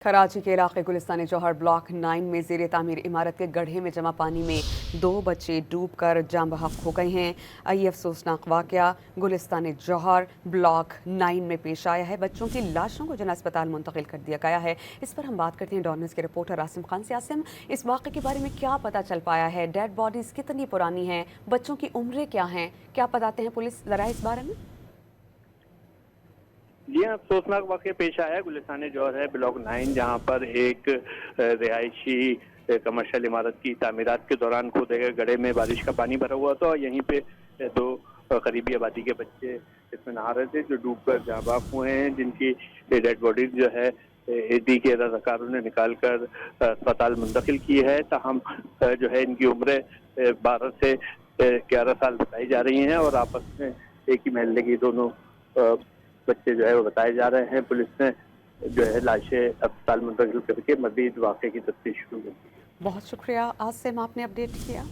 कराची के इलाके गुलिस्तान जौहर ब्लॉक 9 में ज़ेर तामीर इमारत के गड्ढे में जमा पानी में 2 बच्चे डूब कर जाँ बहक हो गए हैं। ये अफसोसनाक वाक़या गुलिस्तान जौहर ब्लॉक 9 में पेश आया है। बच्चों की लाशों को जना अस्पताल मुंतकिल कर दिया गया है। इस पर हम बात करते हैं डॉन न्यूज़ के रिपोर्टर आसिम खान से। आसिम, इस वाक़े के बारे में क्या पता चल पाया है? डेड बॉडीज़ कितनी पुरानी हैं? बच्चों की उम्रें क्या हैं? क्या बताते हैं पुलिस? ज़रा इस बारे में। जी हाँ, अफसोसनाक वाक़या पेश आया है गुलिस्तान जौहर है ब्लॉक 9, जहाँ पर एक रिहायशी कमर्शियल इमारत की तामीरात के दौरान खोदे गए गड्ढे में बारिश का पानी भरा हुआ था और यहीं पे 2 करीबी आबादी के बच्चे इसमें नहा रहे थे जो डूबकर जाँ बहक हुए हैं, जिनकी डेड बॉडीज जो है एडी के रज़ाकारों ने निकाल कर अस्पताल मुंतकिल की है। ताहम जो है इनकी उम्रें 12 से 11 साल बताई जा रही हैं और आपस में एक ही महल्ले की दोनों बच्चे जो है वो बताए जा रहे हैं। पुलिस ने जो है लाशें अस्पताल मुंतकिल करके मज़ीद वाक़े की तफ्तीश शुरू कर दी है। बहुत शुक्रिया आसिम, आपने अपडेट किया।